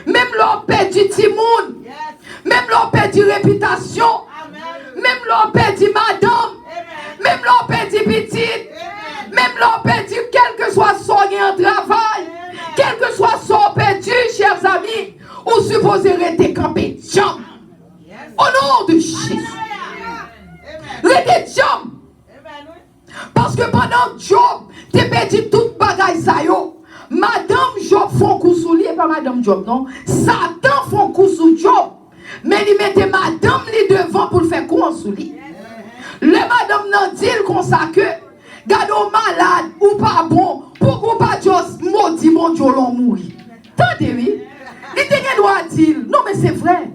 même l'on perdu timoun, même l'on perdu réputation, même l'on perdu madame, même l'on perdu petite, même l'on perdu quel que soit son en travail, quel que soit son perdu, chers amis, ou supposé rester campé. Au nom de Jésus. Rete Job. Parce que pendant Job, tu perdu toute bagaille ça yo. Madame Job font coup sous lui, et pas Madame Job, non. Satan font coup sous Job. Mais il mettait Madame lui devant pour le faire coup en sous lui. Le Madame n'en dit comme ça que, garde au malade ou pas bon, pourquoi pas Dieu maudit mon Dieu l'on mourir. Tendez, oui. Il te doit dire, non mais c'est vrai.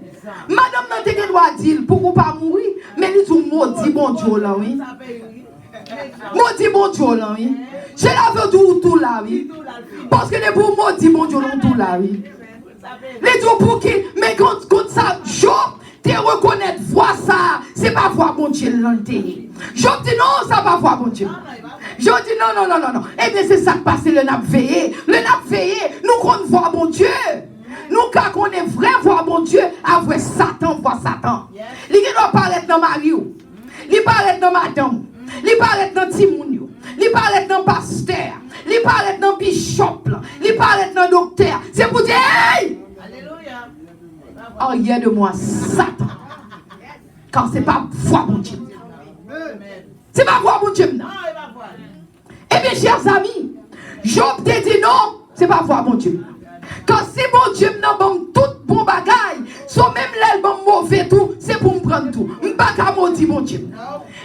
Madame n'a pas droit de dire pourquoi pas mourir, mais il dit maudit bon Dieu là, oui. Maudit bon Dieu là, oui. Je la veux tout là, oui. Parce que les pour maudit bon Dieu là, tout là, oui. Les deux pour qui, mais quand ça, Job, te reconnaître, voir ça, c'est pas voir bon Dieu l'enterrer. Job dit non, ça va voir bon Dieu. Job dit non. Eh bien, c'est ça qui passe, le nap veillé. Le nap veillé, nous qu'on voit bon Dieu. Nous, quand on est vrai, voir bon Dieu, avoir Satan, voir Satan. Il ne doit pas être dans Mario. Il ne doit pas être dans madame. Il ne doit pas être dans Timounio. Il ne doit pas être dans pasteur. Il ne doit pas être dans bishop. Il ne doit pas être dans docteur. C'est pour dire, hey! Alléluia. Arrière de moi, Satan. Quand c'est pas voir mon Dieu. C'est pas voir mon Dieu. Eh bien, chers amis, Job te dit non, c'est pas voir mon Dieu. Quand c'est mon Dieu, n'a pas tout bon bagaille, son même l'aile mauvais tout, c'est pour me prendre tout. Je ne pas qu'à maudire mon Dieu.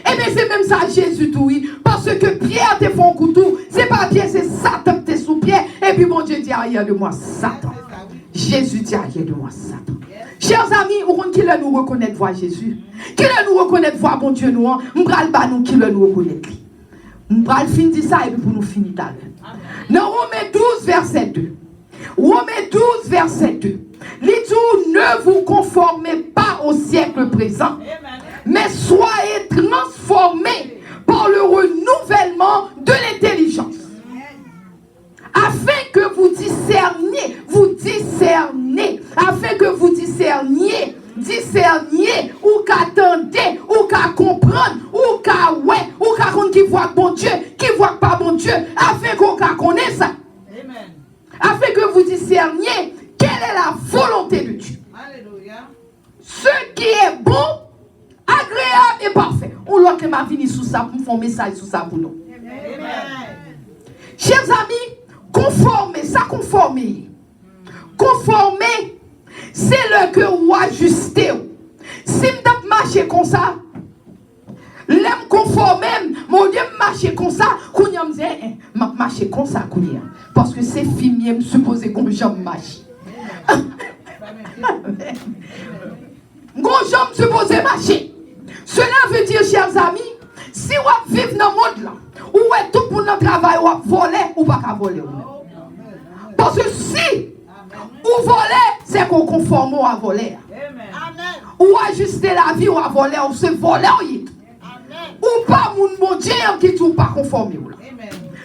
Eh bien, c'est même ça Jésus tout, oui. Parce que Pierre te fait un couteau, c'est pas Pierre, c'est Satan qui te sous Pierre. Et puis mon Dieu dit arrière de moi, Satan. Jésus dit arrière de moi, Satan. Chers amis, qui le nous reconnaître voir Jésus? Qui le nous reconnaître voir bon Dieu nous? M'bral ba nous qui le nous reconnaître. M'bral fin dit ça et puis pour nous finir tout à l'heure. Dans Romains 12, verset 2. Romains 12, verset 2. Il dit, ne vous conformez pas au siècle présent, mais soyez transformés par le renouvellement de l'intelligence. Afin que vous discerniez, afin que vous discerniez, ou qu'attendez, ou qu'à comprendre, ou qu'à ouais, ou qu'à comprendre qui voit bon Dieu, qui voit pas bon Dieu, afin qu'on connaisse ça. Amen. Afin que vous discerniez quelle est la volonté de Dieu. Alléluia. Ce qui est bon, agréable et parfait. On l'a que m'a fini sous ça pour faire un message sous ça pour nous. Amen. Chers amis, conformer, c'est le que ou ajuster. Si je marche comme ça, l'aime conformer, mon Dieu marcher comme ça, qu'on y a me marcher comme ça, parce que c'est fini, me supposer comme j'aime marcher. Quand j'aime supposer marcher. Cela veut dire, chers amis, si vous vivez dans le monde là, ou est tout pour notre travail, ou voler ou pas voler. Parce que si ou voler, c'est qu'on conforme à voler. Ou ajuster la vie ou à voler, ou se voler. Ou pas mon Dieu qui ne pas conformer.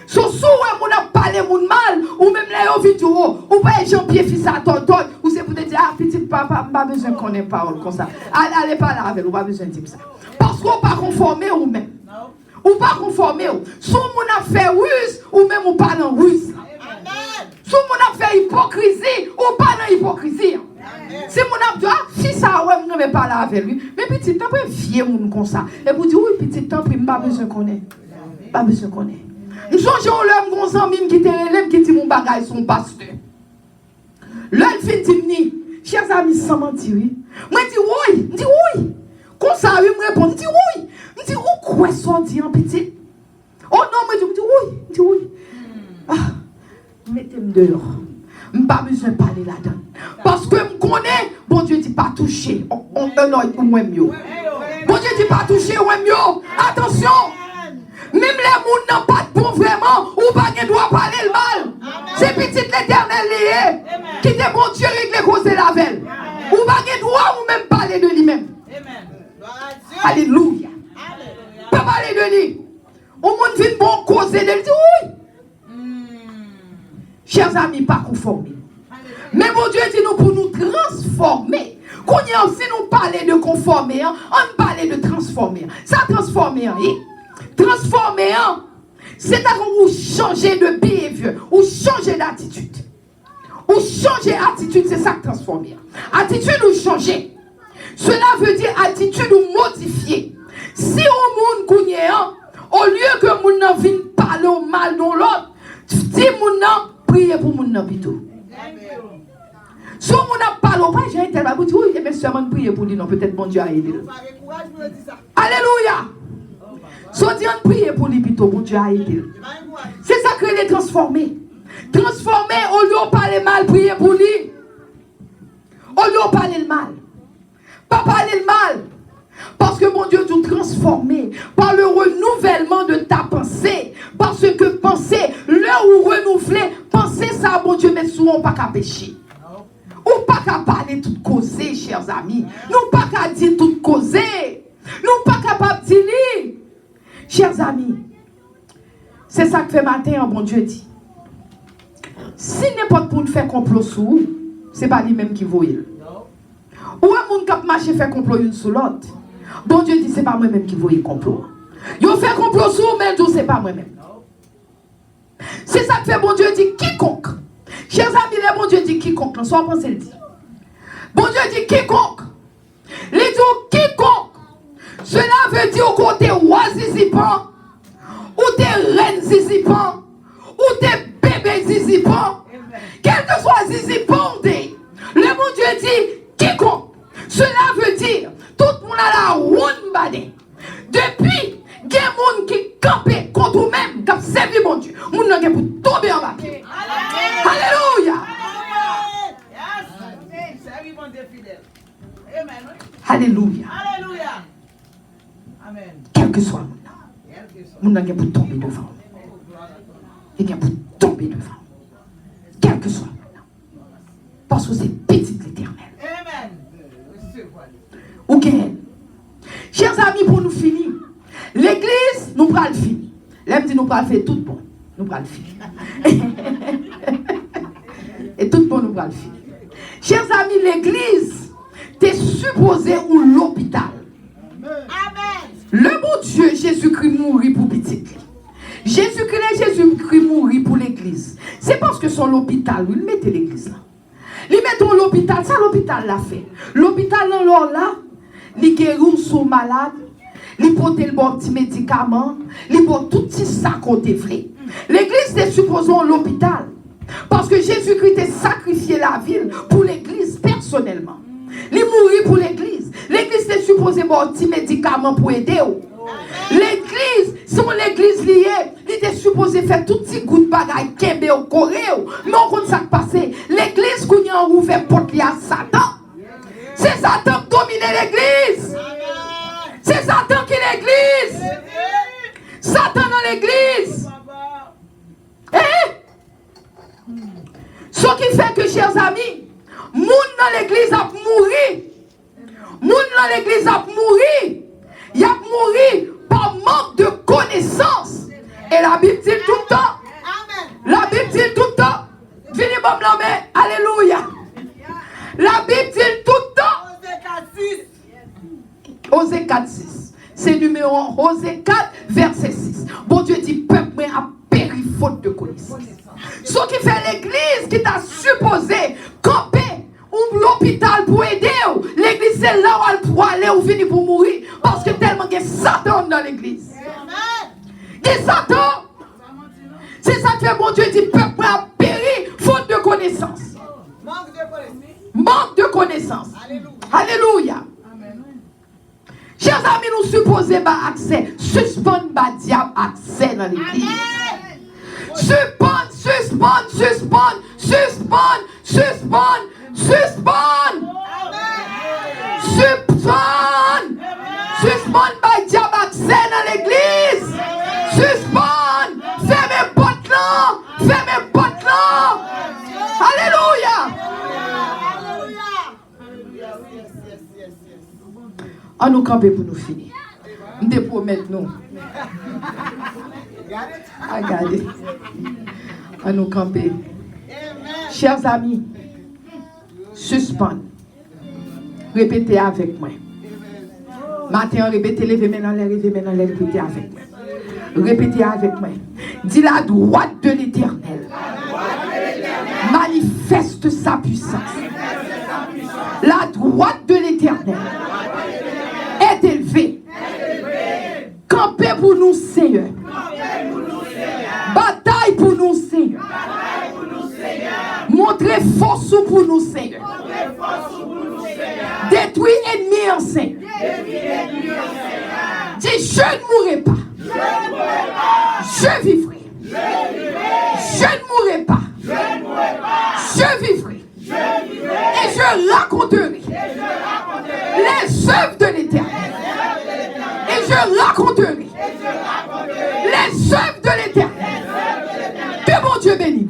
Si vous avez parlé de mal, ou même là, vidéo, ou pas Jean-Pierre fils à tonton, ou c'est pour te dire, ah, petit papa, pas besoin de connaître parole comme ça. Allez pas là avec, ou pas besoin de dire ça. Parce qu'on pas conformer ou même. Ou pas conformer. Si vous avez fait ruse, ou même ou pas dans ruse. Si vous avez fait hypocrisie, ou pas dans hypocrisie. Si vous avez dit, si ça, ouais, je ne vais pas là avec lui. Mais petit temps, vous vieux moun comme ça. Et vous dites, oui, petit temps, pas besoin de connaître. Pas besoin de connaître. Nous songeons l'homme, mon ami qui te relève, qui dit mon bagage, son pasteur. L'homme fait dire, chers amis, sans mentir, moi, je dis oui. Comme ça, il me répond, je dis oui. Je dis, où quoi sortir en petit? Oh non, moi, je dis oui. Ah, mettez-moi dehors. Je n'ai pas besoin de parler là-dedans. Parce que je connais, bon Dieu dit pas toucher. On un œil ou moins mieux. Bon Dieu dit pas toucher ou moins mieux. Attention. Même les gens n'ont pas de bon vraiment, ou pas ne doit parler le mal. C'est petit l'éternel lié, qui est bon Dieu régler cause de la veille. Ou pas ne doit ou même parler de lui-même. Alléluia. Pas parler de lui. Au monde vient bon causer de lui. Oui. Chers amis, pas conformer. Mais mon Dieu dit nous pour nous transformer. Quand il y a aussi nous parler de conformer, on parle de transformer. Ça transformer, transformer, c'est à vous changer de behavior, ou changer d'attitude. Ou changer d'attitude, c'est ça que transformer. Attitude ou changer. Cela veut dire attitude ou modifier. Si au monde connaît, au lieu que moun nan vienne parler au mal dans l'autre, dis moun nan prier pour moun nan plutôt. Si moun nan parle au pas, j'ai un tel babou, oui, mais seulement prier pour lui, non, peut-être bon Dieu a aidé. Alléluia. Si on dit on prie pour lui plutôt, bon Dieu a aidé. C'est ça que les transformer. Transformer, au lieu de parler mal, prier pour lui. Au lieu de parler le mal. Pas parler le mal. Parce que mon Dieu, tu transformer par le renouvellement de ta pensée. Parce que penser, l'heure où renouveler, penser ça, mon Dieu, mais souvent pas qu'à pécher. Ou pas qu'à parler tout causer, chers amis. Nous pas qu'à dire tout causer. Nous pas capables de dire. Chers amis, c'est ça que fait matin, bon Dieu dit. Si n'importe pour nous faire complot sur vous, c'est pas lui-même qui voit. Ou un monde qui marche fait complot une sur l'autre. Bon Dieu dit, c'est pas moi-même qui voyais complot. Yo fait complot sur vous, mais c'est pas moi-même. C'est ça que fait bon Dieu dit quiconque. Chers amis, le bon Dieu dit quiconque. Non, soit pensez le dit. Bon Dieu dit quiconque. Il dit quiconque. Cela veut dire qu'on t'es roi zizipan, ou t'es reine zizipan, ou t'es bébé zizipan. Quel que soit zizipan, le bon Dieu dit quiconque. Cela veut dire tout le monde a la roune badé. Depuis, il y a des gens qui campent contre eux-mêmes, qui ont servi mon Dieu. Les gens qui ont tomber en bas. Alléluia. Alléluia. Quel que soit le monde, les gens qui ont tomber devant. Les gens qui ont tomber devant. Quel que soit le monde. Parce que c'est petit l'éternel. Ok. Chers amis, pour nous finir, l'église, nous prenons le finir. L'aime dit nous prenons faire tout bon. Nous prenons le finir. Et tout bon, nous prenons le finir. Chers amis, l'église, t'es supposé ou l'hôpital. Amen. Le bon Dieu, Jésus-Christ mourit pour petit. Jésus-Christ mourit pour l'église. C'est parce que son l'hôpital, il mettait l'église là. Il met l'hôpital, ça l'hôpital l'a fait. L'hôpital là, il guérit son malade, il porte le bon petit médicament, il porte tout petit ça côté vrai. L'église est supposée l'hôpital. Parce que Jésus-Christ a sacrifié la ville pour l'église personnellement. Il mourit pour l'église. L'église est supposée bon petit médicament pour aider. L'église, si on l'église liée, il était supposé faire tout petit goût de bagaille kembe au Corée. Mais on compte ça passé. L'église qu'on a ouvert porte à Satan. C'est Satan qui domine l'église. C'est Satan qui est l'église. Satan dans l'église. Ce qui fait que, chers amis, moun dans l'église a mouru. Moun dans l'église a mouru. Il a mouru par manque de connaissance. Et la Bible dit tout le temps. La Bible dit tout le temps. Venez bon mais alléluia. La Bible dit tout le temps. Osée 4, 6. C'est numéro 1. Osée 4, verset 6. Bon Dieu dit, peuple a péri faute de connaissance. Ce qui fait l'église qui t'a supposé camper ou l'hôpital pour aider. L'église c'est là où elle pourra aller ou venir pour mourir. Parce que tellement il y a Satan dans l'église. Il y a Satan. C'est ça que fait mon Dieu dit, peuple a péri faute de connaissance. Manque de connaissance. Alléluia. Chers amis, nous supposons accès. Suspendre le diable accès dans l'église. Suspendre. Suspendre le diable accès dans l'église. Suspendre. Fermez porte là. Alléluia. On nous camper pour nous finir. Nous te promettons nous. Regardez. On nous camper. Chers amis, suspendre. Répétez avec moi. Matin, répétez, levez maintenant, répétez avec moi. Répétez avec moi. Dis la droite de l'Éternel. Manifeste sa puissance. La droite de l'Éternel est élevée. Campez pour nous, Seigneur. Bataille pour nous, Seigneur. Montrez force pour nous, Seigneur. Détruis ennemis en Seigneur. Dis, je ne mourrai pas. Je vivrai. Je ne mourrai pas. Je vivrai. Et je raconterai les œuvres de l'Éternel. Et je raconterai les œuvres de l'Éternel. Que mon Dieu bénisse.